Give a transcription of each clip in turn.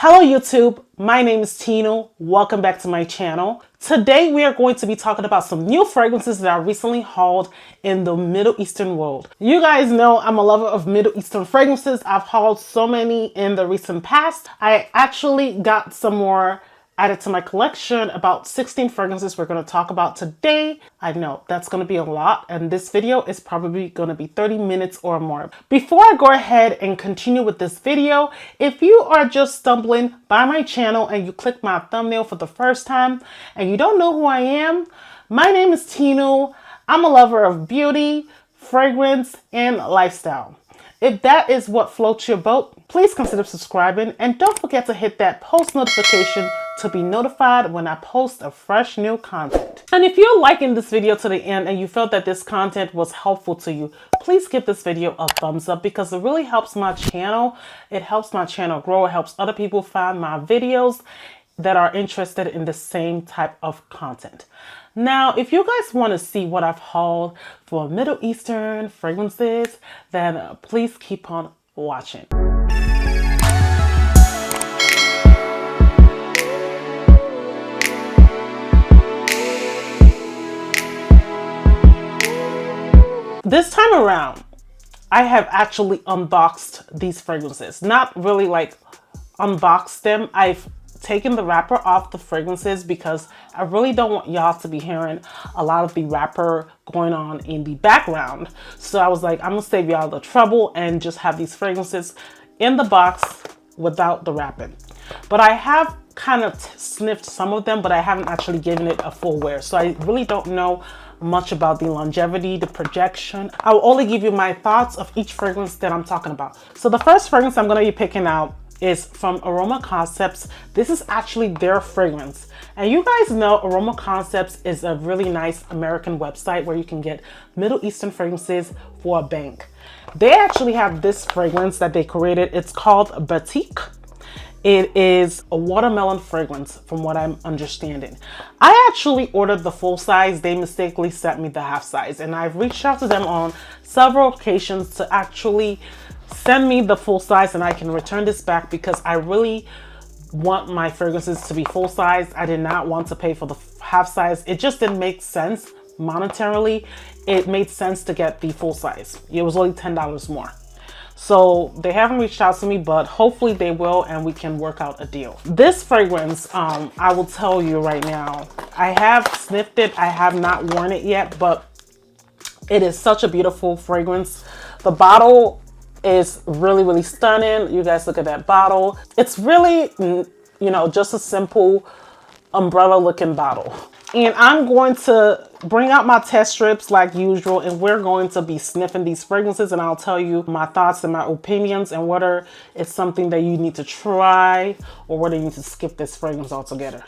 Hello YouTube, my name is Tino. Welcome back to my channel. Today we are going to be talking about some new fragrances that I recently hauled in the Middle Eastern world. You guys know I'm a lover of Middle Eastern fragrances. I've hauled so many in the recent past. I actually got some more added to my collection, about 16 fragrances we're going to talk about today. I know that's going to be a lot, and this video is probably going to be 30 minutes or more. Before I go ahead and continue with this video, if you are just stumbling by my channel and you click my thumbnail for the first time and you don't know who I am, my name is Tino. I'm a lover of beauty, fragrance, and lifestyle. If that is what floats your boat, please consider subscribing and don't forget to hit that post notification to be notified when I post a fresh new content. And if you're liking this video to the end and you felt that this content was helpful to you, please give this video a thumbs up because it really helps my channel. It helps my channel grow. It helps other people find my videos that are interested in the same type of content. Now, if you guys want to see what I've hauled for Middle Eastern fragrances, then please keep on watching. This time around, I have actually unboxed these fragrances. Not really like unboxed them. I've taken the wrapper off the fragrances because I really don't want y'all to be hearing a lot of the wrapper going on in the background. So I was like, I'm gonna save y'all the trouble and just have these fragrances in the box without the wrapping. But I have kind of sniffed some of them, but I haven't actually given it a full wear. So I really don't know much about the longevity, the projection. I will only give you my thoughts of each fragrance that I'm talking about. So the first fragrance I'm going to be picking out is from Aromaconcepts. This is actually their fragrance. And you guys know Aromaconcepts is a really nice American website where you can get Middle Eastern fragrances for a bank. They actually have this fragrance that they created. It's called Batikh. It is a watermelon fragrance from what I'm understanding. I actually ordered the full size. They mistakenly sent me the half size, and I've reached out to them on several occasions to actually send me the full size and I can return this back because I really want my fragrances to be full size. I did not want to pay for the half size. It just didn't make sense monetarily. It made sense to get the full size. It was only $10 more. So they haven't reached out to me, but hopefully they will and we can work out a deal. This fragrance, I will tell you right now, I have sniffed it. I have not worn it yet, but it is such a beautiful fragrance. The bottle is really, really stunning. You guys look at that bottle. It's really, you know, just a simple umbrella looking bottle. And I'm going to bring out my test strips like usual, and we're going to be sniffing these fragrances, and I'll tell you my thoughts and my opinions and whether it's something that you need to try or whether you need to skip this fragrance altogether.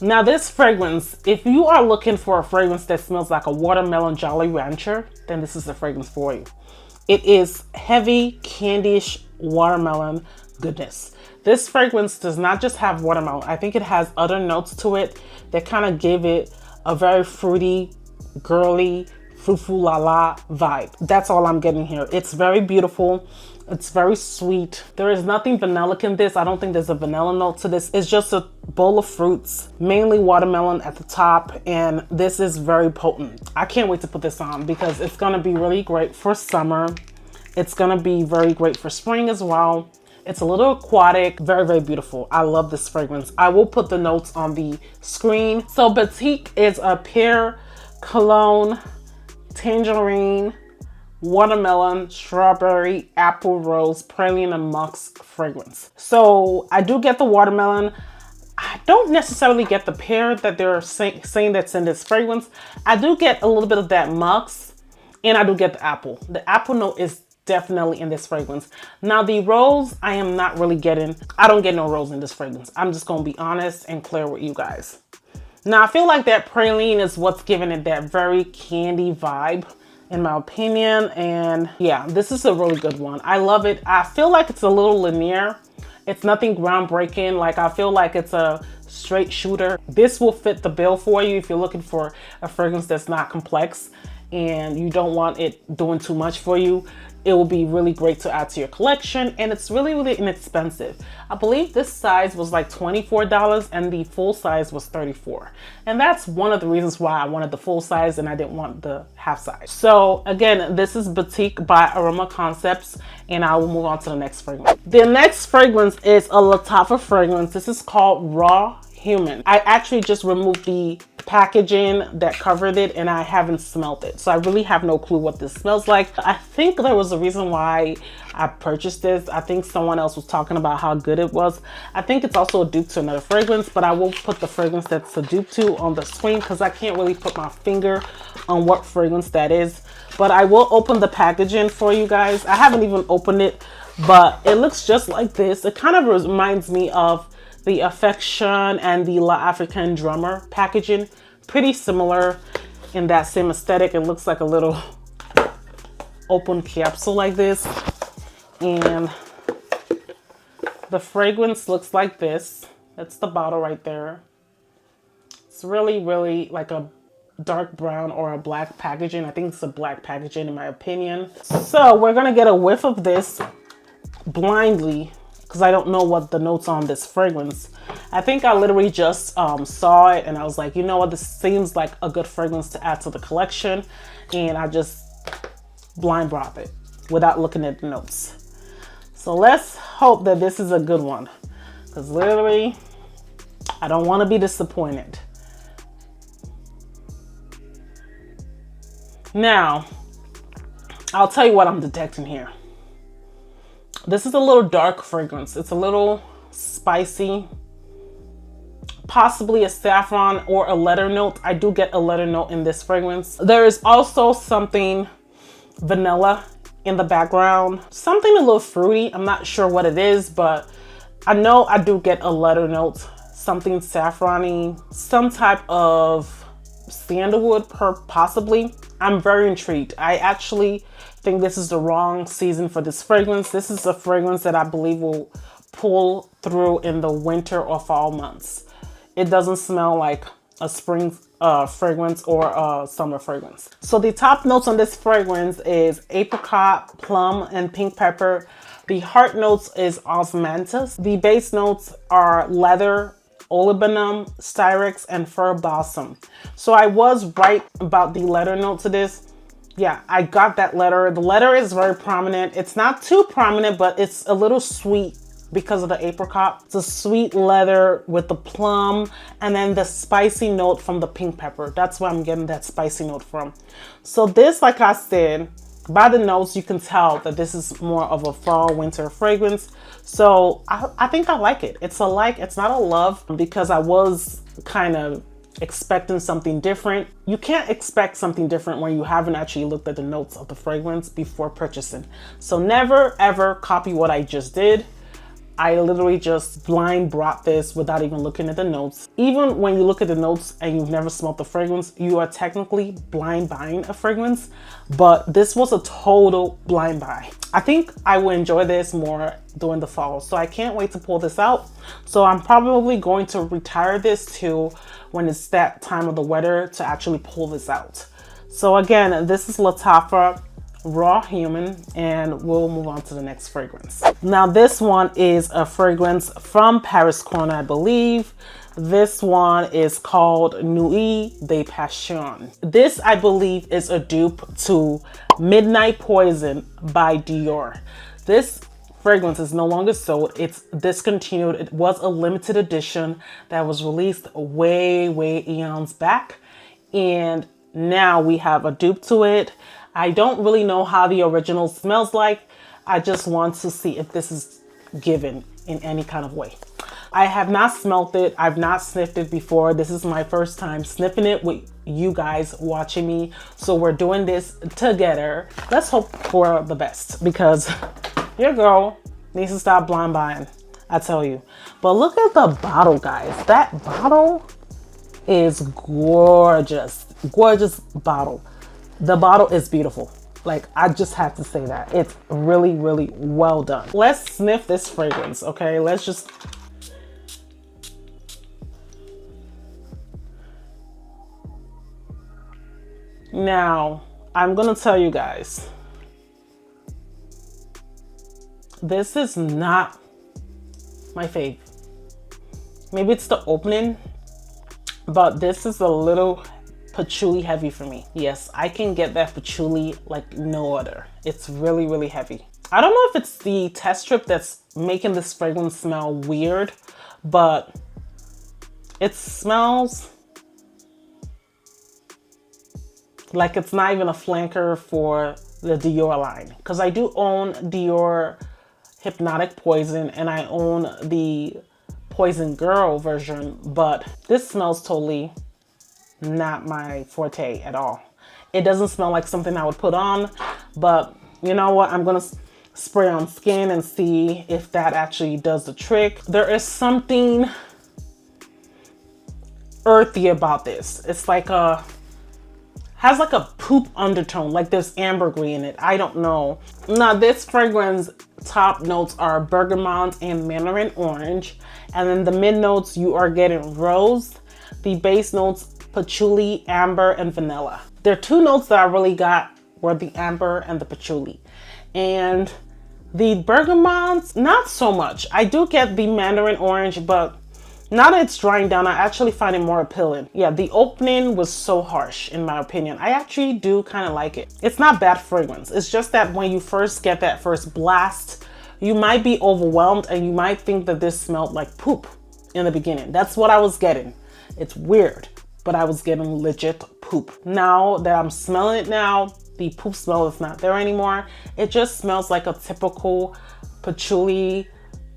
Now this fragrance, if you are looking for a fragrance that smells like a watermelon Jolly Rancher, then this is the fragrance for you. It is heavy, candyish watermelon goodness. This fragrance does not just have watermelon. I think it has other notes to it that kind of give it a very fruity, girly, foo-foo-la-la vibe. That's all I'm getting here. It's very beautiful. It's very sweet. There is nothing vanillic in this. I don't think there's a vanilla note to this. It's just a bowl of fruits, mainly watermelon at the top, and this is very potent. I can't wait to put this on because it's gonna be really great for summer. It's gonna be very great for spring as well. It's a little aquatic, very, very beautiful. I love this fragrance. I will put the notes on the screen. So Batikh is a pear, cologne, tangerine, watermelon, strawberry, apple, rose, praline, and musk fragrance. So I do get the watermelon. I don't necessarily get the pear that they're saying that's in this fragrance. I do get a little bit of that musk, and I do get the apple. The apple note is definitely in this fragrance. Now the rose, I am not really getting. I don't get no rose in this fragrance. I'm just gonna be honest and clear with you guys. Now I feel like that praline is what's giving it that very candy vibe in my opinion. And yeah, this is a really good one. I love it. I feel like it's a little linear. It's nothing groundbreaking. Like I feel like it's a straight shooter. This will fit the bill for you if you're looking for a fragrance that's not complex and you don't want it doing too much for you. it will be really great to add to your collection, and it's really, really inexpensive. I believe this size was like $24 and the full size was $34. And that's one of the reasons why I wanted the full size and I didn't want the half size. So again, this is Batikh by Aromaconcepts, and I will move on to the next fragrance. The next fragrance is a Lattafa fragrance. This is called Raw Human. I actually just removed the packaging that covered it and I haven't smelled it, so I really have no clue what this smells like. I think there was a reason why I purchased this. I think someone else was talking about how good it was. I think it's also a dupe to another fragrance, but I will put the fragrance that's a dupe to on the screen because I can't really put my finger on what fragrance that is. But I will open the packaging for you guys. I haven't even opened it, but it looks just like this. It kind of reminds me of the Affection and the La African Drummer packaging. Pretty similar in that same aesthetic. It looks like a little open capsule like this. And the fragrance looks like this. That's the bottle right there. It's really, really like a dark brown or a black packaging. I think it's a black packaging in my opinion. So we're gonna get a whiff of this blindly, because I don't know what the notes on this fragrance. I think I literally just saw it and I was like, you know what, this seems like a good fragrance to add to the collection, and I just blind brought it without looking at the notes. So let's hope that this is a good one, because literally I don't want to be disappointed. Now I'll tell you what I'm detecting here. This is a little dark fragrance. It's a little spicy, possibly a saffron or a leather note. I do get a leather note in this fragrance. There is also something vanilla in the background, something a little fruity. I'm not sure what it is, but I know I do get a leather note, something saffrony, some type of sandalwood possibly. I'm very intrigued. I actually think this is the wrong season for this fragrance. This is a fragrance that I believe will pull through in the winter or fall months. It doesn't smell like a spring fragrance or a summer fragrance. So the top notes on this fragrance is apricot, plum, and pink pepper. The heart notes is osmanthus. The base notes are leather, olibanum, styrex, and fir balsam. So I was right about the leather note to this. Yeah, I got that leather. The leather is very prominent. It's not too prominent, but it's a little sweet because of the apricot. It's a sweet leather with the plum and then the spicy note from the pink pepper. That's where I'm getting that spicy note from. So this, like I said, by the notes, you can tell that this is more of a fall winter fragrance. So I think I like it. It's a like, it's not a love, because I was kind of expecting something different. You can't expect something different when you haven't actually looked at the notes of the fragrance before purchasing. So never ever copy what I just did. I literally just blind brought this without even looking at the notes. Even when you look at the notes and you've never smelled the fragrance, you are technically blind buying a fragrance, but this was a total blind buy. I think I will enjoy this more during the fall, so I can't wait to pull this out. So I'm probably going to retire this to when it's that time of the weather to actually pull this out. So again, this is Lattafa Raw Human, and we'll move on to the next fragrance. Now this one is a fragrance from Paris Corner, I believe. This one is called Nuit de Passion. This, I believe, is a dupe to Midnight Poison by DIOR. This fragrance is no longer sold. It's discontinued. It was a limited edition that was released way eons back, and now we have a dupe to it. I don't really know how the original smells like. I just want to see if this is given in any kind of way. I have not smelt it. I've not sniffed it before. This is my first time sniffing it with you guys watching me. So we're doing this together. Let's hope for the best, because your girl needs to stop blind buying, I tell you. But look at the bottle, guys. That bottle is gorgeous. Gorgeous bottle. The bottle is beautiful. Like, I just have to say that. It's really well done. Let's sniff this fragrance, okay? Let's just... Now, I'm gonna tell you guys, this is not my fave. Maybe it's the opening, but this is a little patchouli heavy for me. Yes, I can get that patchouli like no other. It's really, really heavy. I don't know if it's the test strip that's making this fragrance smell weird, but it smells like it's not even a flanker for the DIOR line. Because I do own DIOR Hypnotic Poison and I own the Poison Girl version, but this smells totally not my forte at all. It doesn't smell like something I would put on, but you know what? I'm gonna spray on skin and see if that actually does the trick. There is something earthy about this. It's like has like a poop undertone, like there's ambergris in it. I don't know. Now this fragrance top notes are bergamot and mandarin orange, and then the mid notes you are getting rose. The base notes patchouli, amber, and vanilla. There are two notes that I really got were the amber and the patchouli. And the bergamot, not so much. I do get the mandarin orange, but now that it's drying down, I actually find it more appealing. Yeah, the opening was so harsh in my opinion. I actually do kind of like it. It's not bad fragrance. It's just that when you first get that first blast, you might be overwhelmed and you might think that this smelled like poop in the beginning. That's what I was getting. It's weird, but I was getting legit poop. Now that I'm smelling it now, the poop smell is not there anymore. It just smells like a typical patchouli,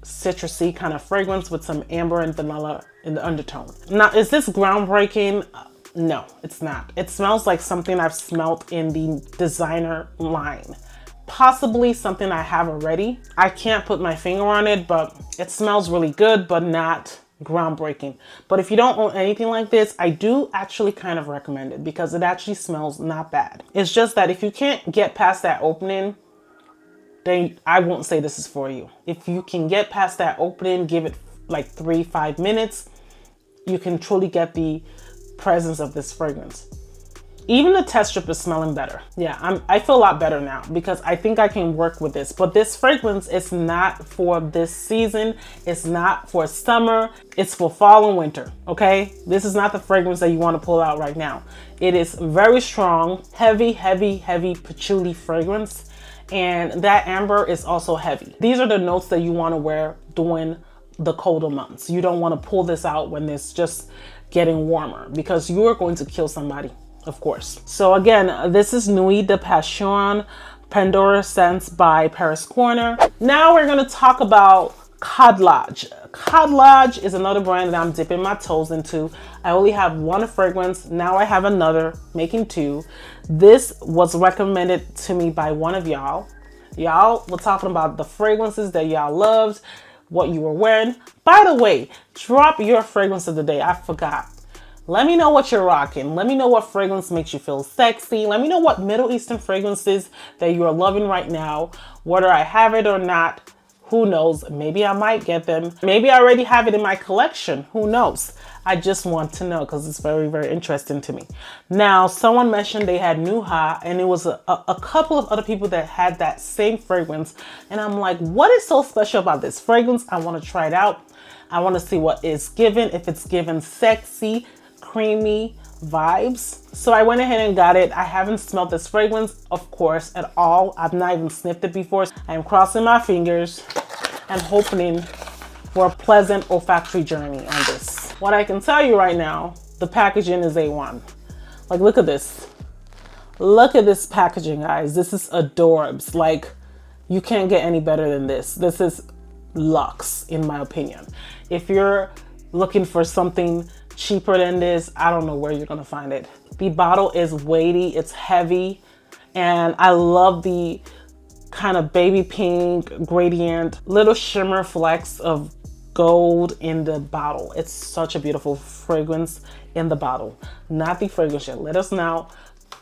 citrusy kind of fragrance with some amber and vanilla in the undertone. Now, is this groundbreaking? No, it's not. It smells like something I've smelled in the designer line. Possibly something I have already. I can't put my finger on it, but it smells really good, but not groundbreaking. But if you don't own anything like this, I do actually kind of recommend it because it actually smells not bad. It's just that if you can't get past that opening, then I won't say this is for you. If you can get past that opening, give it like 3-5 minutes, you can truly get the presence of this fragrance. Even the test strip is smelling better. Yeah, I feel a lot better now because I think I can work with this. But this fragrance is not for this season. It's not for summer. It's for fall and winter, okay? This is not the fragrance that you want to pull out right now. It is very strong, heavy, heavy, heavy patchouli fragrance. And that amber is also heavy. These are the notes that you want to wear during the colder months. You don't want to pull this out when it's just getting warmer because you are going to kill somebody, of course. So again, this is Nuit de Passion Pendora scents by Paris Corner. Now we're going to talk about Khadlaj. Khadlaj is another brand that I'm dipping my toes into. I only have one fragrance. Now I have another, making two. This was recommended to me by one of y'all. Y'all were talking about the fragrances that y'all loved, what you were wearing. By the way, drop your fragrance of the day. I forgot. Let me know what you're rocking. Let me know what fragrance makes you feel sexy. Let me know what Middle Eastern fragrances that you are loving right now. Whether I have it or not, who knows? Maybe I might get them. Maybe I already have it in my collection. Who knows? I just want to know because it's very, very interesting to me. Now, someone mentioned they had Nuha, and it was a couple of other people that had that same fragrance. And I'm like, what is so special about this fragrance? I want to try it out. I want to see what it's given, if it's given sexy, creamy vibes. So I went ahead and got it. I haven't smelled this fragrance, of course, at all. I've not even sniffed it before. I am crossing my fingers and hoping for a pleasant olfactory journey on this. What I can tell you right now, the packaging is A1. Like, look at this. Look at this packaging, guys. This is adorbs. Like, you can't get any better than this. This is luxe, in my opinion. If you're looking for something cheaper than this, I don't know where you're gonna find it. The bottle is weighty, it's heavy, and I love the kind of baby pink gradient, little shimmer flecks of gold in the bottle. It's such a beautiful fragrance in the bottle. Not the fragrance yet. Let us now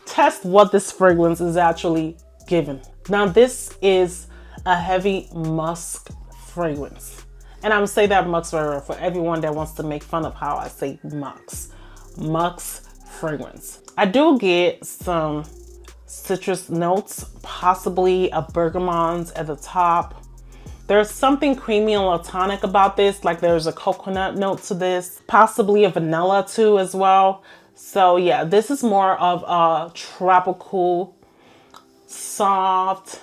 test what this fragrance is actually given. Now this is a heavy musk fragrance. And I'm saying that musk for everyone that wants to make fun of how I say musk fragrance. I do get some citrus notes, possibly a bergamot at the top. There's something creamy and latonic about this, like there's a coconut note to this, possibly a vanilla too as well. So yeah, this is more of a tropical, soft,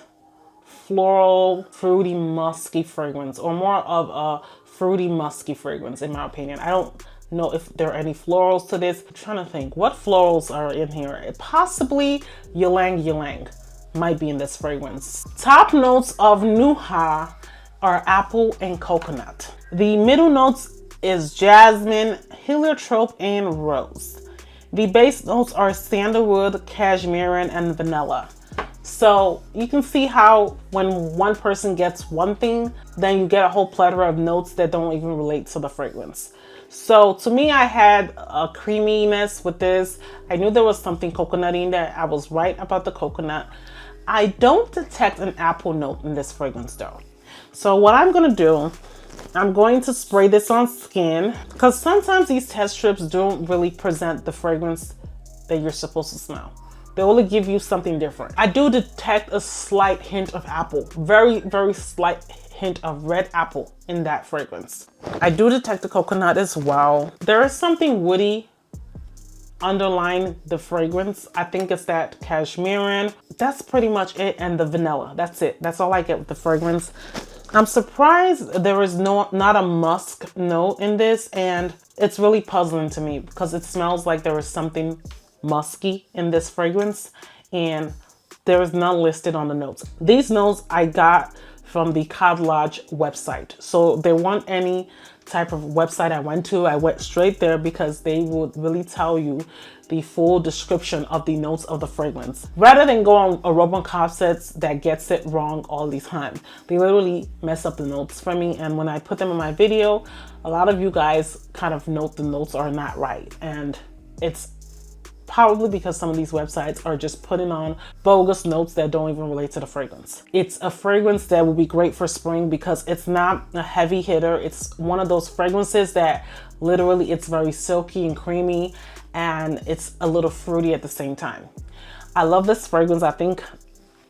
floral, fruity, musky fragrance, or more of a fruity, musky fragrance in my opinion. I don't know if there are any florals to this. I'm trying to think what florals are in here. Possibly ylang ylang might be in this fragrance. Top notes of Nuha are apple and coconut. The middle notes is jasmine, heliotrope, and rose. The base notes are sandalwood, cashmere, and vanilla. So you can see how when one person gets one thing, then you get a whole plethora of notes that don't even relate to the fragrance. So to me, I had a creaminess with this. I knew there was something coconutty in there. I was right about the coconut. I don't detect an apple note in this fragrance though. So what I'm gonna do, I'm going to spray this on skin because sometimes these test strips don't really present the fragrance that you're supposed to smell. They only give you something different. I do detect a slight hint of apple, very, very slight hint of red apple in that fragrance. I do detect the coconut as well. There is something woody underlying the fragrance. I think it's that cashmere. That's pretty much it, and the vanilla. That's it. That's all I get with the fragrance. I'm surprised there is not a musk note in this, and it's really puzzling to me because it smells like there is something musky in this fragrance and there is none listed on the notes. These notes I got from the Khadlaj website. So there weren't any type of website I went to. I went straight there because they would really tell you the full description of the notes of the fragrance rather than go on Aromaconcepts that gets it wrong all the time. They literally mess up the notes for me, and when I put them in my video, a lot of you guys kind of note the notes are not right, and it's probably because some of these websites are just putting on bogus notes that don't even relate to the fragrance. It's a fragrance that will be great for spring because it's not a heavy hitter. It's one of those fragrances that literally it's very silky and creamy, and it's a little fruity at the same time. I love this fragrance. I think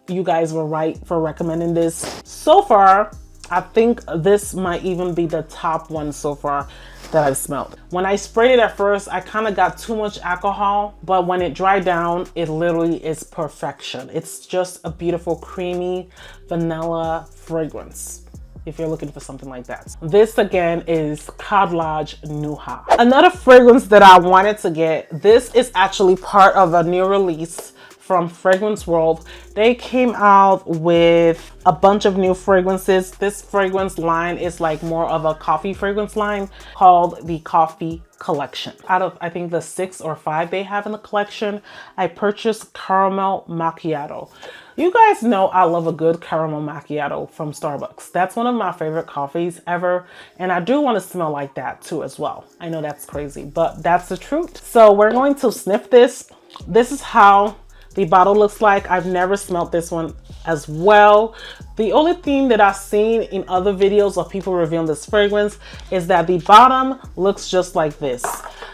you guys were right for recommending this. So far, I think this might even be the top one so far that I've smelled. When I sprayed it at first, I kind of got too much alcohol, but when it dried down, it literally is perfection. It's just a beautiful, creamy vanilla fragrance if you're looking for something like that. This again is Khadlaj Nuha. Another fragrance that I wanted to get, this is actually part of a new release from Fragrance World. They came out with a bunch of new fragrances. This fragrance line is like more of a coffee fragrance line called the Coffee Collection. Out of I think the 6 or 5 they have in the collection, I purchased Caramel Macchiato. You guys know I love a good caramel macchiato from Starbucks. That's one of my favorite coffees ever, and I do want to smell like that too as well. I know that's crazy, but that's the truth. So we're going to sniff this. This is how the bottle looks like. I've never smelled this one as well. The only thing that I've seen in other videos of people reviewing this fragrance is that the bottom looks just like this.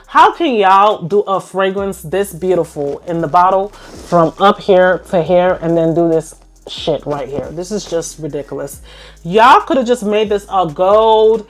How can y'all do a fragrance this beautiful in the bottle from up here to here and then do this shit right here? This is just ridiculous. Y'all could have just made this a gold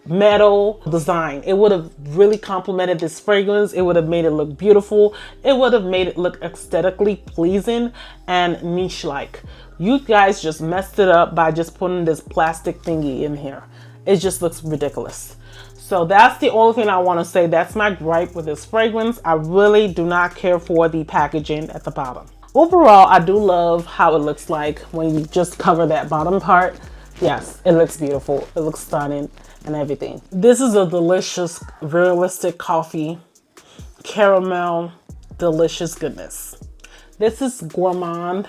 metal design. It would have really complemented this fragrance. It would have made it look beautiful. It would have made it look aesthetically pleasing and niche-like. You guys just messed it up by just putting this plastic thingy in here. It just looks ridiculous. So that's the only thing I want to say. That's my gripe with this fragrance. I really do not care for the packaging at the bottom. Overall, I do love how it looks like when you just cover that bottom part. Yes, it looks beautiful. It looks stunning and everything. This is a delicious, realistic coffee, caramel, delicious goodness. This is gourmand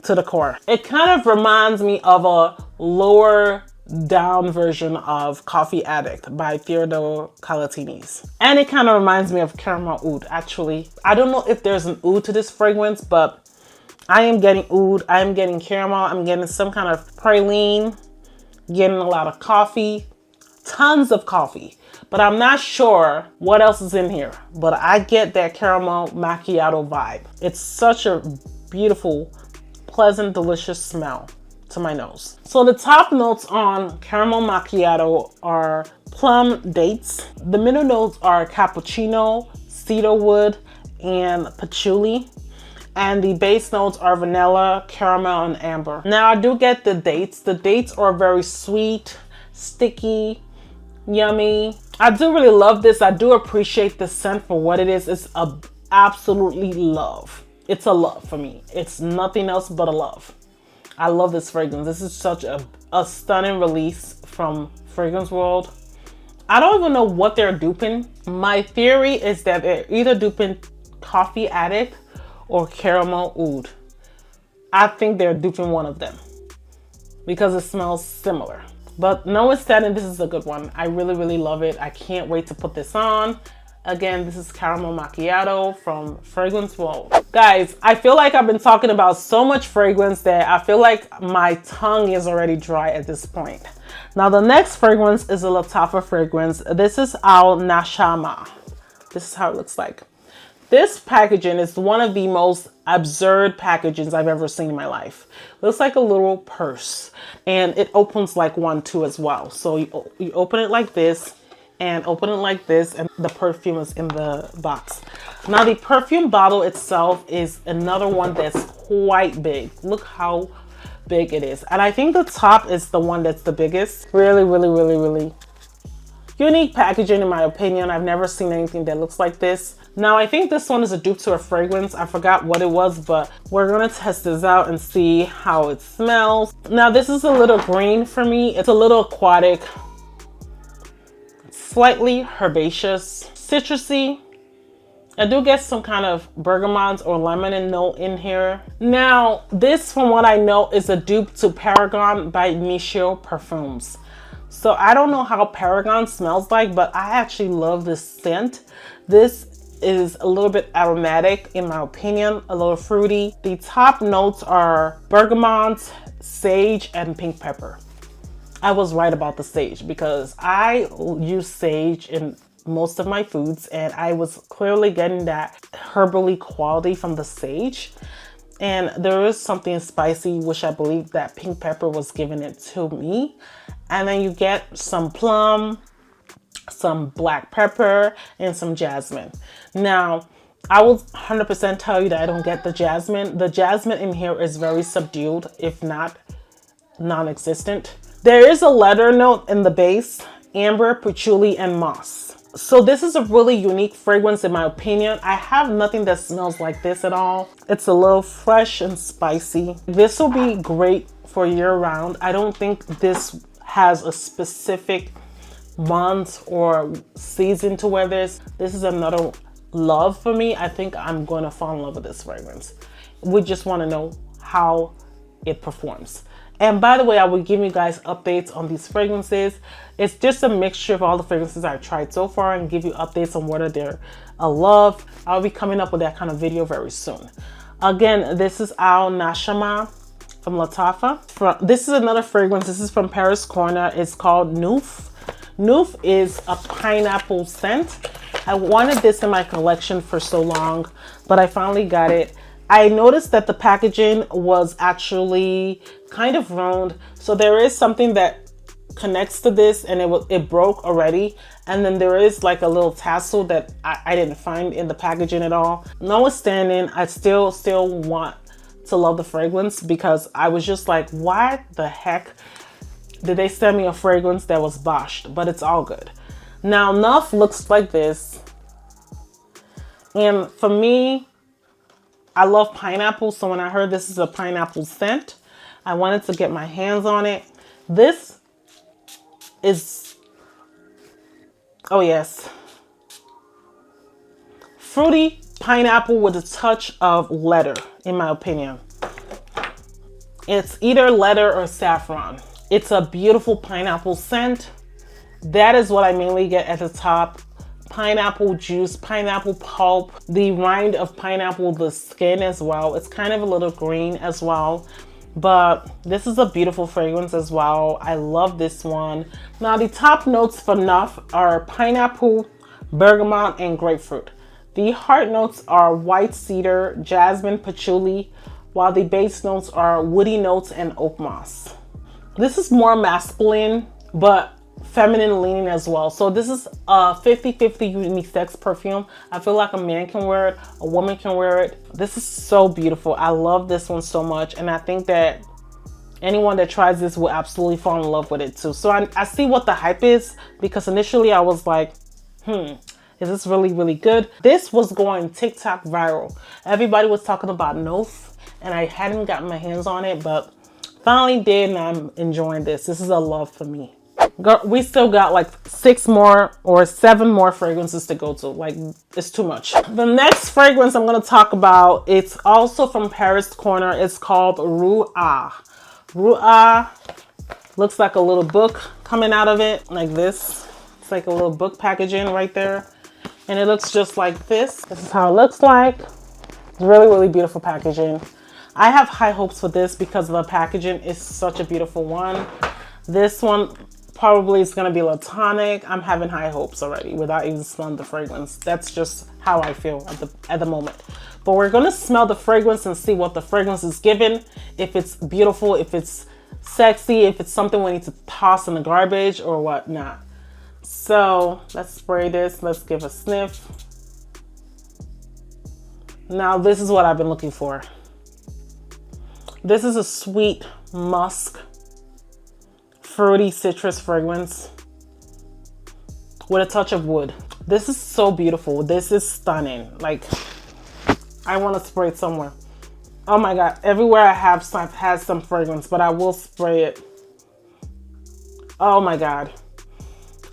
to the core. It kind of reminds me of a lower down version of Coffee Addict by Theodore Kalatines. And it kind of reminds me of caramel oud, actually. I don't know if there's an oud to this fragrance, but I am getting oud, I am getting caramel, I'm getting some kind of praline, getting a lot of coffee, tons of coffee, but I'm not sure what else is in here, but I get that caramel macchiato vibe. It's such a beautiful, pleasant, delicious smell. to my nose. So the top notes on Caramel Macchiato are plum dates. The middle notes are cappuccino, cedarwood, and patchouli. And the base notes are vanilla, caramel, and amber. Now I do get the dates. The dates are very sweet, sticky, yummy. I do really love this. I do appreciate the scent for what it is. It's a absolutely love. It's a love for me. It's nothing else but a love. I love this fragrance. This is such a stunning release from Fragrance World. I don't even know what they're duping. My theory is that they're either duping Coffee Addict or Caramel Oud. I think they're duping one of them because it smells similar. But notwithstanding, this is a good one. I really, really love it. I can't wait to put this on. Again, this is Caramel Macchiato from Fragrance World. Guys, I feel like I've been talking about so much fragrance that I feel like my tongue is already dry at this point. Now, the next fragrance is a Lattafa fragrance. This is our Nashama. This is how it looks like. This packaging is one of the most absurd packagings I've ever seen in my life. Looks like a little purse, and it opens like one too as well. So you open it like this, and open it like this, and the perfume is in the box. Now the perfume bottle itself is another one that's quite big. Look how big it is. And I think the top is the one that's the biggest. Really, really, really, really unique packaging in my opinion. I've never seen anything that looks like this. Now I think this one is a dupe to a fragrance. I forgot what it was, but we're gonna test this out and see how it smells. Now this is a little green for me. It's a little aquatic, slightly herbaceous, citrusy. I do get some kind of bergamot or lemon note in here. Now, this, from what I know, is a dupe to Paragon by Initio Perfumes. So I don't know how Paragon smells like, but I actually love this scent. This is a little bit aromatic, in my opinion, a little fruity. The top notes are bergamot, sage, and pink pepper. I was right about the sage because I use sage in most of my foods, and I was clearly getting that herbally quality from the sage. And there is something spicy, which I believe that pink pepper was giving it to me. And then you get some plum, some black pepper, and some jasmine. Now, I will 100% tell you that I don't get the jasmine. The jasmine in here is very subdued, if not non-existent. There is a leather note in the base, amber, patchouli, and moss. So this is a really unique fragrance in my opinion. I have nothing that smells like this at all. It's a little fresh and spicy. This will be great for year round. I don't think this has a specific month or season to wear this. This is another love for me. I think I'm going to fall in love with this fragrance. We just want to know how it performs. And by the way, I will give you guys updates on these fragrances. It's just a mixture of all the fragrances I've tried so far and give you updates on whether they're a love. I'll be coming up with that kind of video very soon. Again, this is our Nashama from Lattafa. This is another fragrance. This is from Paris Corner. It's called Nouf. Nouf is a pineapple scent. I wanted this in my collection for so long, but I finally got it. I noticed that the packaging was actually kind of round. So there is something that connects to this, and it broke already. And then there is like a little tassel that I didn't find in the packaging at all. Notwithstanding, I still want to love the fragrance because I was just like, why the heck did they send me a fragrance that was botched? But it's all good. Now, Nouf looks like this. And for me, I love pineapple, so when I heard this is a pineapple scent, I wanted to get my hands on it. This is, oh yes, fruity pineapple with a touch of leather, in my opinion. It's either leather or saffron. It's a beautiful pineapple scent. That is what I mainly get at the top. Pineapple juice, pineapple pulp, the rind of pineapple, the skin as well. It's kind of a little green as well, but this is a beautiful fragrance as well. I love this one. Now the top notes for Nouf are pineapple, bergamot, and grapefruit. The heart notes are white cedar, jasmine, patchouli, while the base notes are woody notes and oak moss. This is more masculine, but feminine leaning as well. So this is a 50-50 unisex perfume. I feel like a man can wear it, a woman can wear it. This is so beautiful. I love this one so much, and I think that anyone that tries this will absolutely fall in love with it too. So I see what the hype is, because initially I was like, is this really, really good? This was going TikTok viral. Everybody was talking about Nouf, and I hadn't gotten my hands on it, but finally did, and I'm enjoying this. This is a love for me. We still got like 6 more or 7 more fragrances to go to. Like, it's too much. The next fragrance I'm going to talk about, it's also from Paris Corner. It's called Rua. Rua looks like a little book coming out of it, like this. It's like a little book packaging right there. And it looks just like this. This is how it looks like. It's really, really beautiful packaging. I have high hopes for this because the packaging is such a beautiful one. This one probably is going to be Latonic. I'm having high hopes already without even smelling the fragrance. That's just how I feel at the moment. But we're going to smell the fragrance and see what the fragrance is giving. If it's beautiful, if it's sexy, if it's something we need to toss in the garbage or whatnot. So let's spray this. Let's give a sniff. Now this is what I've been looking for. This is a sweet musk, fruity citrus fragrance with a touch of wood. This is so beautiful. This is stunning. Like, I want to spray it somewhere. Oh my God. Everywhere I have some has some fragrance, but I will spray it. Oh my God.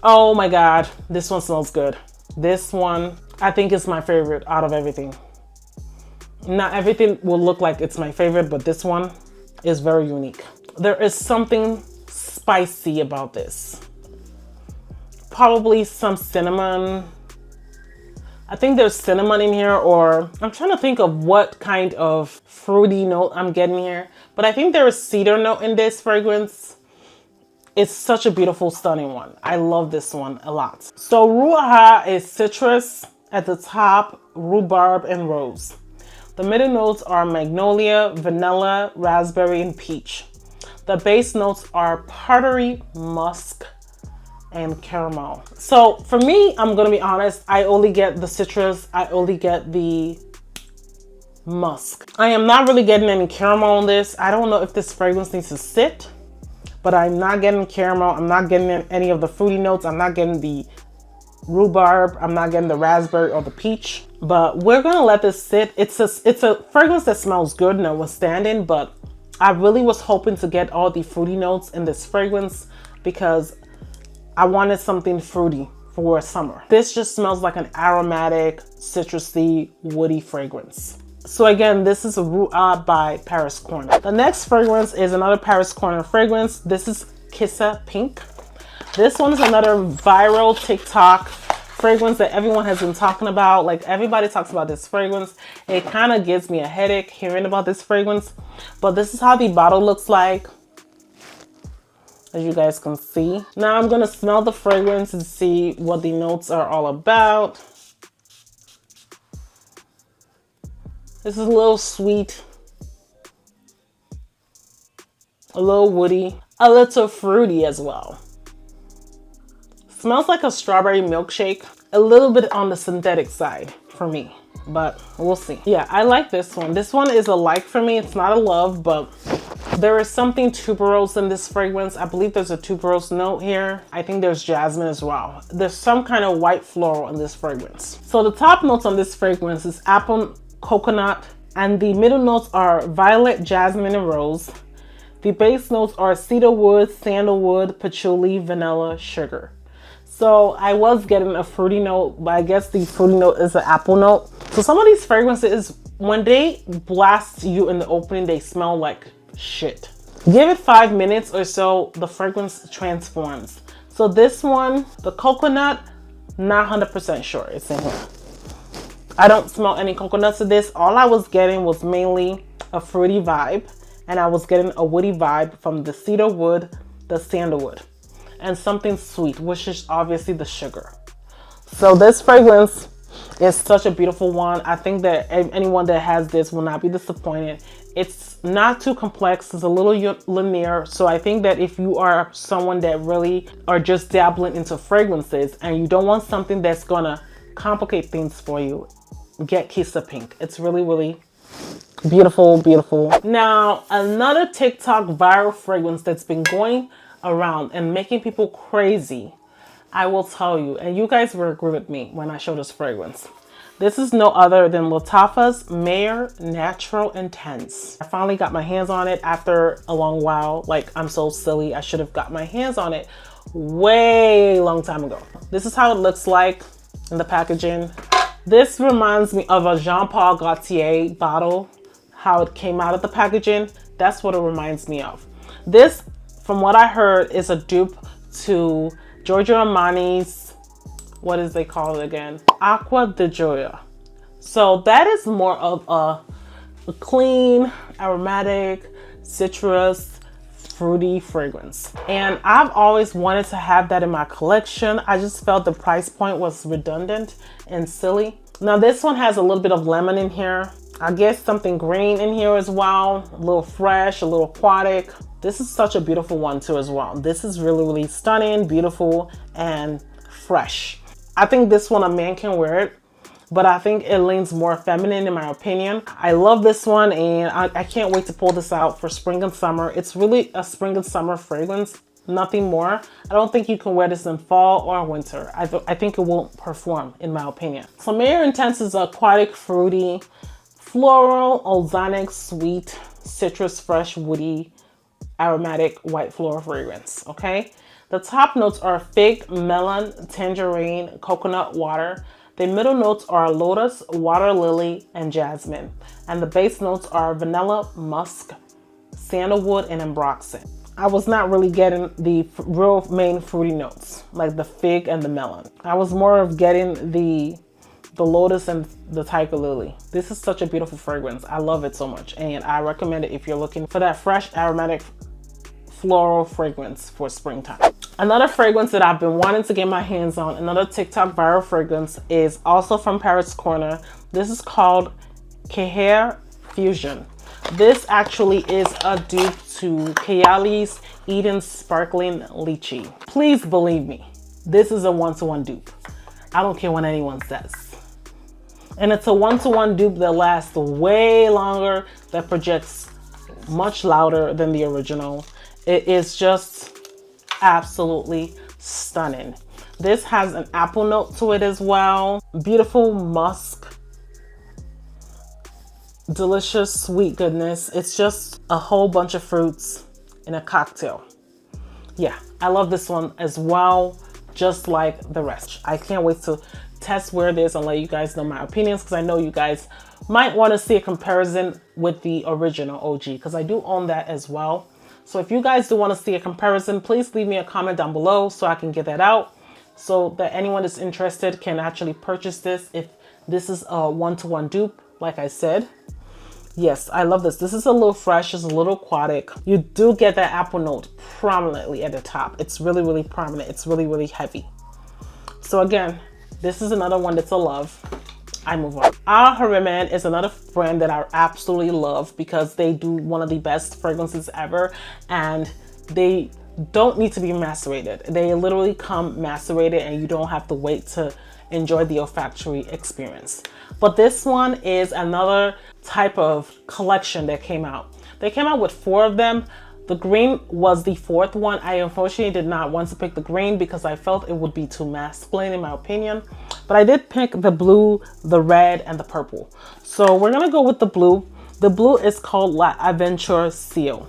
Oh my God. This one smells good. This one, I think, is my favorite out of everything. Not everything will look like it's my favorite, but this one is very unique. There is something spicy about this. Probably some cinnamon. I think there's cinnamon in here, or I'm trying to think of what kind of fruity note I'm getting here. But I think there is cedar note in this fragrance. It's such a beautiful, stunning one. I love this one a lot. So Rua is citrus at the top, rhubarb, and rose. The middle notes are magnolia, vanilla, raspberry, and peach. The base notes are powdery, musk, and caramel. So for me, I'm gonna be honest, I only get the citrus, I only get the musk. I am not really getting any caramel on this. I don't know if this fragrance needs to sit, but I'm not getting caramel. I'm not getting any of the fruity notes. I'm not getting the rhubarb. I'm not getting the raspberry or the peach, but we're gonna let this sit. It's a fragrance that smells good, notwithstanding, but I really was hoping to get all the fruity notes in this fragrance because I wanted something fruity for summer. This just smells like an aromatic, citrusy, woody fragrance. So again, this is a Rua by Paris Corner. The next fragrance is another Paris Corner fragrance. This is Qissa Pink. This one is another viral TikTok fragrance that everyone has been talking about. Like, everybody talks about this fragrance. It kind of gives me a headache hearing about this fragrance, but this is how the bottle looks like, as you guys can see. Now I'm gonna smell the fragrance and see what the notes are all about. This is a little sweet, a little woody, a little fruity as well. Smells like a strawberry milkshake, a little bit on the synthetic side for me, but we'll see. Yeah, I like this one. This one is a like for me. It's not a love, but there is something tuberose in this fragrance. I believe there's a tuberose note here. I think there's jasmine as well. There's some kind of white floral in this fragrance. So the top notes on this fragrance is apple, coconut, and the middle notes are violet, jasmine, and rose. The base notes are cedarwood, sandalwood, patchouli, vanilla, sugar. So I was getting a fruity note, but I guess the fruity note is an apple note. So some of these fragrances, when they blast you in the opening, they smell like shit. Give it 5 minutes or so, the fragrance transforms. So this one, the coconut, not 100% sure it's in here. I don't smell any coconuts in this. All I was getting was mainly a fruity vibe, and I was getting a woody vibe from the cedar wood, the sandalwood, and something sweet, which is obviously the sugar. So this fragrance It's such a beautiful one. I think that anyone that has this will not be disappointed. It's not too complex. It's a little linear. So I think that if you are someone that really are just dabbling into fragrances and you don't want something that's gonna complicate things for you, get Qissa Pink. It's really, really beautiful, beautiful. Now, another TikTok viral fragrance that's been going around and making people crazy, I will tell you, and you guys will agree with me when I show this fragrance. This is no other than Lattafa's Mayar Natural Intense. I finally got my hands on it after a long while. Like, I'm so silly. I should have got my hands on it way long time ago. This is how it looks like in the packaging. This reminds me of a Jean Paul Gaultier bottle, how it came out of the packaging. That's what it reminds me of. This, from what I heard, is a dupe to Giorgio Armani's, what is they call it again? Acqua di Gioia. So that is more of a clean, aromatic, citrus, fruity fragrance. And I've always wanted to have that in my collection. I just felt the price point was redundant and silly. Now this one has a little bit of lemon in here. I guess something green in here as well. A little fresh, a little aquatic. This is such a beautiful one too as well. This is really, really stunning, beautiful, and fresh. I think this one a man can wear it, but I think it leans more feminine in my opinion. I love this one and I can't wait to pull this out for spring and summer. It's really a spring and summer fragrance, nothing more. I don't think you can wear this in fall or winter. I think it won't perform in my opinion. So Mayar Intense is aquatic, fruity, floral, ozonic, sweet, citrus, fresh, woody, aromatic white floral fragrance, okay? The top notes are fig, melon, tangerine, coconut water. The middle notes are lotus, water lily, and jasmine. And the base notes are vanilla, musk, sandalwood, and ambroxan. I was not really getting the real main fruity notes, like the fig and the melon. I was more of getting the lotus and the tiger lily. This is such a beautiful fragrance. I love it so much. And I recommend it if you're looking for that fresh, aromatic, floral fragrance for springtime. Another fragrance that I've been wanting to get my hands on, another TikTok viral fragrance, is also from Paris Corner. This is called Khair Fusion. This actually is a dupe to Kayali's Eden Sparkling Lychee. Please believe me, this is a one-to-one dupe. I don't care what anyone says. And it's a one-to-one dupe that lasts way longer, that projects much louder than the original. It is just absolutely stunning. This has an apple note to it as well. Beautiful musk, delicious sweet goodness. It's just a whole bunch of fruits in a cocktail. Yeah, I love this one as well, just like the rest. I can't wait to test wear this and let you guys know my opinions, because I know you guys might want to see a comparison with the original OG, because I do own that as well. So if you guys do want to see a comparison, please leave me a comment down below so I can get that out, so that anyone that's interested can actually purchase this if this is a one-to-one dupe, like I said. Yes, I love this. This is a little fresh, it's a little aquatic. You do get that apple note prominently at the top. It's really, really prominent. It's really, really heavy. So again, this is another one that's a love. I move on. Haramain is another brand that I absolutely love, because they do one of the best fragrances ever, and they don't need to be macerated. They literally come macerated and you don't have to wait to enjoy the olfactory experience. But this one is another type of collection that came out. They came out with 4 of them. The green was the 4th one. I unfortunately did not want to pick the green because I felt it would be too masculine in my opinion. But I did pick the blue, the red, and the purple. So we're gonna go with the blue. The blue is called La Adventure Ciel.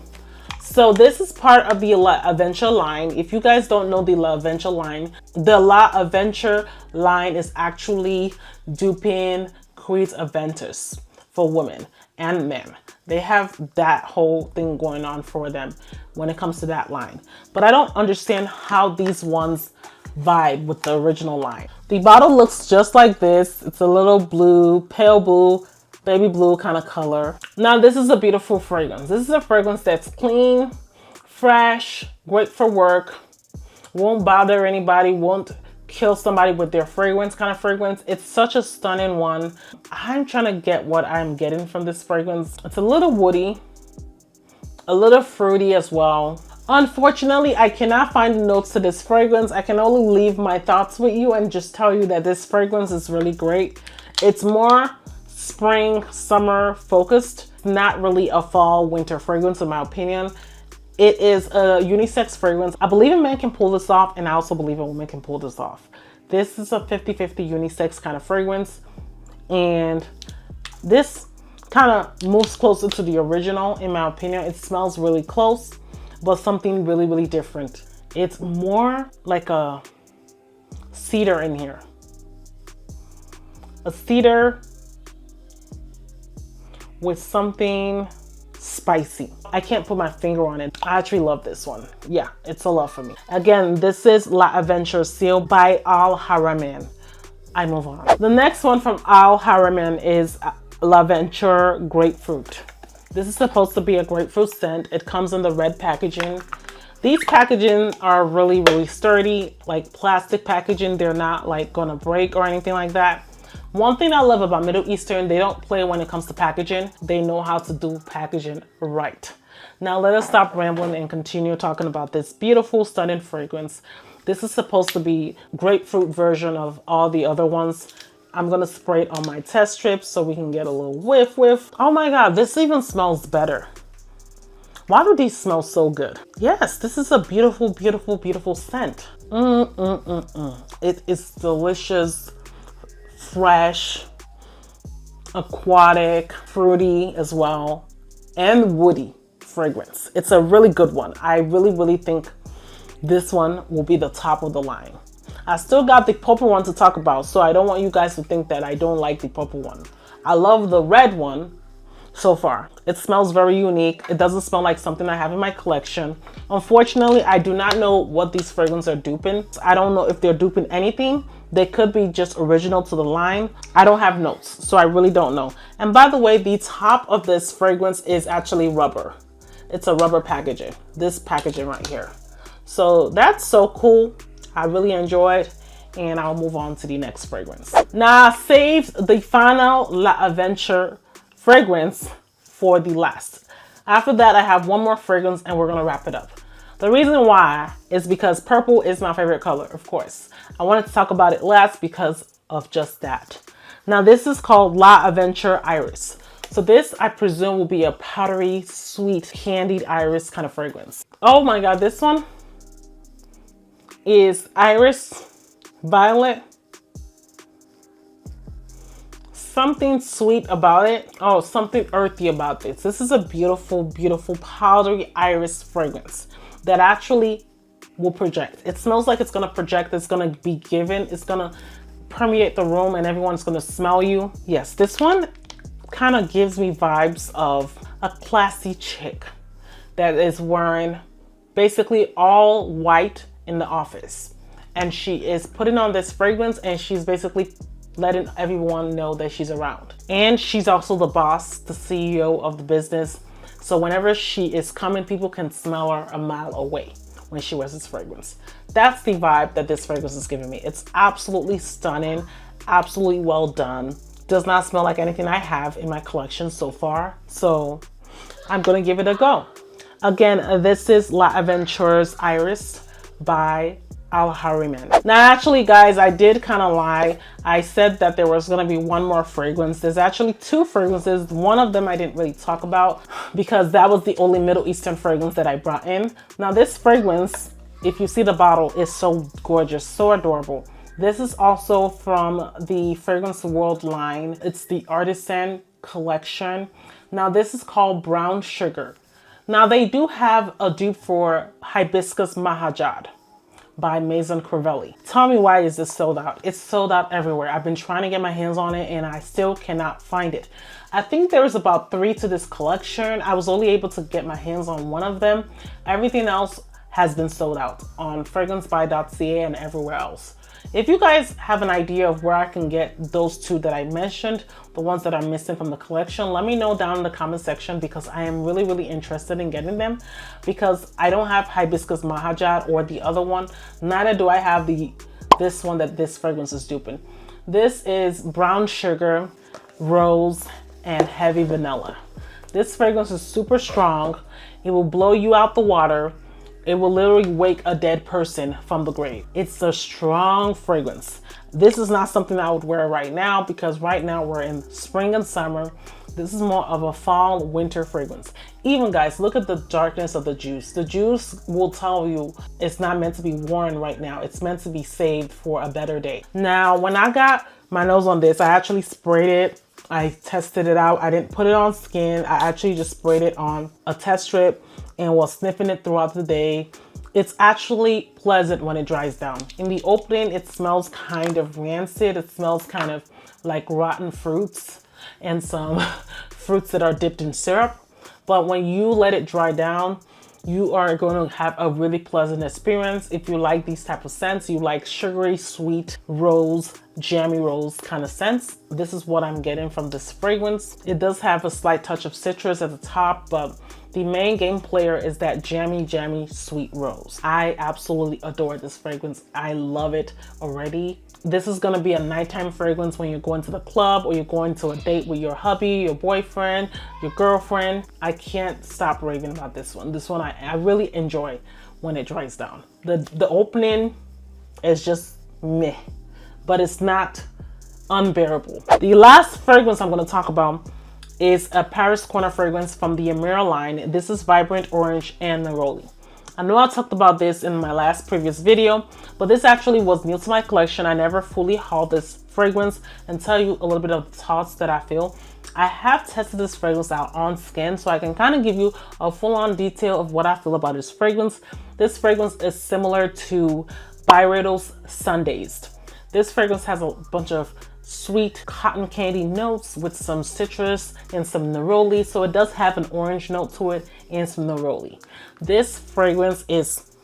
So this is part of the La Adventure line. If you guys don't know the La Adventure line, the La Adventure line is actually duping Creed's Adventures for women and men. They have that whole thing going on for them when it comes to that line. But I don't understand how these ones vibe with the original line. The bottle looks just like this. It's a little blue, pale blue, baby blue kind of color. Now this is a beautiful fragrance. This is a fragrance that's clean, fresh, great for work, won't bother anybody, won't kill somebody with their fragrance kind of fragrance. It's such a stunning one. I'm trying to get what I'm getting from this fragrance. It's a little woody, a little fruity as well. Unfortunately, I cannot find the notes to this fragrance. I can only leave my thoughts with you and just tell you that this fragrance is really great. It's more spring, summer focused, not really a fall, winter fragrance in my opinion. It is a unisex fragrance. I believe a man can pull this off, and I also believe a woman can pull this off. This is a 50-50 unisex kind of fragrance, and this kind of moves closer to the original in my opinion. It smells really close, but something really, really different. It's more like a cedar in here. A cedar with something spicy. I can't put my finger on it. I actually love this one. Yeah, it's a love for me. Again, this is La Adventure Ciel by Al Haramain. I move on. The next one from Al Haramain is La Adventure Grapefruit. This is supposed to be a grapefruit scent. It comes in the red packaging. These packaging are really, really sturdy, like plastic packaging. They're not like gonna break or anything like that. One thing I love about Middle Eastern, they don't play when it comes to packaging. They know how to do packaging right. Now let us stop rambling and continue talking about this beautiful, stunning fragrance. This is supposed to be grapefruit version of all the other ones. I'm gonna spray it on my test strips so we can get a little whiff. Oh my God, this even smells better. Why do these smell so good? Yes, this is a beautiful, beautiful, beautiful scent. It is delicious, fresh, aquatic, fruity as well, and woody fragrance. It's a really good one. I really, really think this one will be the top of the line. I still got the purple one to talk about, so I don't want you guys to think that I don't like the purple one. I love the red one so far. It smells very unique. It doesn't smell like something I have in my collection. Unfortunately, I do not know what these fragrances are duping. I don't know if they're duping anything. They could be just original to the line. I don't have notes, so I really don't know. And by the way, the top of this fragrance is actually rubber. It's a rubber packaging, this packaging right here. So that's so cool. I really enjoyed, and I'll move on to the next fragrance. Now I saved the final La Adventure fragrance for the last. After that, I have one more fragrance and we're gonna wrap it up. The reason why is because purple is my favorite color, of course. I wanted to talk about it last because of just that. Now this is called La Adventure Iris. So this, I presume, will be a powdery, sweet, candied iris kind of fragrance. Oh my God, this one is iris, violet, something sweet about it. Oh, something earthy about this. This is a beautiful, beautiful powdery iris fragrance that actually will project. It smells like it's gonna project, it's gonna be given, it's gonna permeate the room and everyone's gonna smell you. Yes, this one kind of gives me vibes of a classy chick that is wearing basically all white in the office. And she is putting on this fragrance and she's basically letting everyone know that she's around. And she's also the boss, the CEO of the business. So whenever she is coming, people can smell her a mile away when she wears this fragrance. That's the vibe that this fragrance is giving me. It's absolutely stunning, absolutely well done. Does not smell like anything I have in my collection so far. So I'm gonna give it a go. Again, this is La Adventure's Iris by Al Haramain. Now actually guys, I did kind of lie. I said that there was going to be one more fragrance. There's actually two fragrances. One of them I didn't really talk about because that was the only Middle Eastern fragrance that I brought in. Now this fragrance, if you see the bottle, is so gorgeous, so adorable. This is also from the Fragrance World line. It's the Artisan collection. Now this is called Brown Sugar. Now they do have a dupe for Hibiscus Mahajad by Maison Crivelli. Tell me, why is this sold out? It's sold out everywhere. I've been trying to get my hands on it and I still cannot find it. I think there was about 3 to this collection. I was only able to get my hands on one of them. Everything else has been sold out on fragrancebuy.ca and everywhere else. If you guys have an idea of where I can get those 2 that I mentioned, the ones that are missing from the collection, let me know down in the comment section because I am really, really interested in getting them because I don't have Hibiscus Mahajad or the other one. Neither do I have the this one that this fragrance is duping. This is brown sugar, rose, and heavy vanilla. This fragrance is super strong. It will blow you out the water. It will literally wake a dead person from the grave. It's a strong fragrance. This is not something I would wear right now because right now we're in spring and summer. This is more of a fall winter fragrance. Even guys, look at the darkness of the juice. The juice will tell you it's not meant to be worn right now. It's meant to be saved for a better day. Now, when I got my nose on this, I actually sprayed it. I tested it out. I didn't put it on skin. I actually just sprayed it on a test strip and was sniffing it throughout the day. It's actually pleasant when it dries down. In the opening, it smells kind of rancid. It smells kind of like rotten fruits and some fruits that are dipped in syrup. But when you let it dry down, you are going to have a really pleasant experience. If you like these type of scents, you like sugary, sweet, rose, jammy rose kind of scents, this is what I'm getting from this fragrance. It does have a slight touch of citrus at the top, but the main game player is that jammy, sweet rose. I absolutely adore this fragrance. I love it already. This is gonna be a nighttime fragrance when you're going to the club or you're going to a date with your hubby, your boyfriend, your girlfriend. I can't stop raving about this one. This one I really enjoy when it dries down. The opening is just meh, but it's not unbearable. The last fragrance I'm gonna talk about is a Paris Corner fragrance from the Amira line. This is Vibrant Orange and Neroli. I know I talked about this in my last previous video, but this actually was new to my collection. I never fully hauled this fragrance and tell you a little bit of the thoughts that I feel. I have tested this fragrance out on skin, so I can kind of give you a full-on detail of what I feel about this fragrance. This fragrance is similar to Byredo's Sundazed. This fragrance has a bunch of sweet cotton candy notes with some citrus and some neroli, so it does have an orange note to it and some neroli. This fragrance is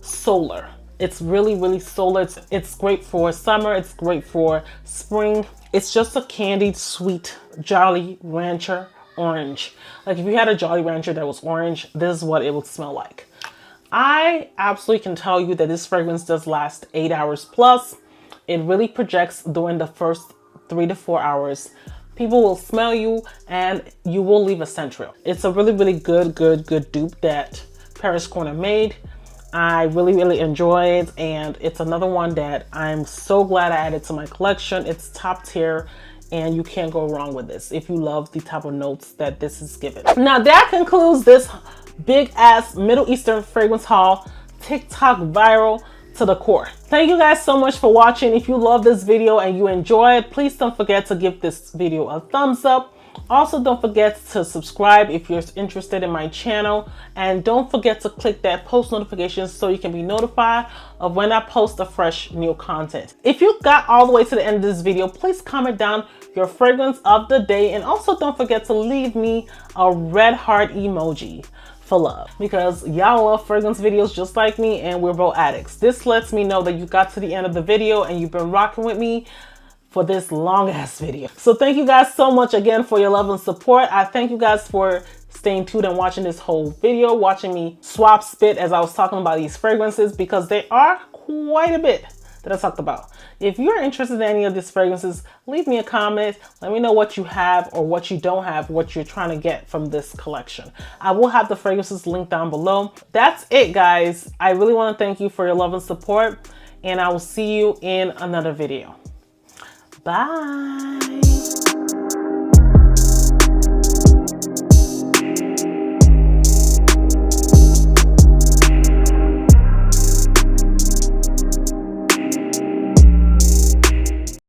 solar. It's really solar. It's great for summer. It's great for spring. It's just a candied, sweet, Jolly Rancher orange. Like if you had a Jolly Rancher that was orange, this is what it would smell like. I absolutely can tell you that this fragrance does last 8 hours plus. It really projects during the first 3 to 4 hours. People will smell you and you will leave a scent trail. It's a really good dupe that Paris Corner made. I really enjoy it, and it's another one that I'm so glad I added to my collection. It's top tier and you can't go wrong with this if you love the type of notes that this is given. Now that concludes this big ass Middle Eastern fragrance haul, TikTok viral to the core. Thank you guys so much for watching. If you love this video and you enjoy it, please don't forget to give this video a thumbs up. Also, don't forget to subscribe if you're interested in my channel, and don't forget to click that post notifications so you can be notified of when I post a fresh new content. If you got all the way to the end of this video, please comment down your fragrance of the day, and also don't forget to leave me a red heart emoji for love, because y'all love fragrance videos just like me, and we're both addicts. This lets me know that you got to the end of the video and you've been rocking with me for this long ass video. So thank you guys so much again for your love and support. I thank you guys for staying tuned and watching this whole video, watching me swap spit as I was talking about these fragrances, because they are quite a bit that I talked about. If you're interested in any of these fragrances, leave me a comment. Let me know what you have or what you don't have, what you're trying to get from this collection. I will have the fragrances linked down below. That's it, guys. I really want to thank you for your love and support, and I will see you in another video. Bye.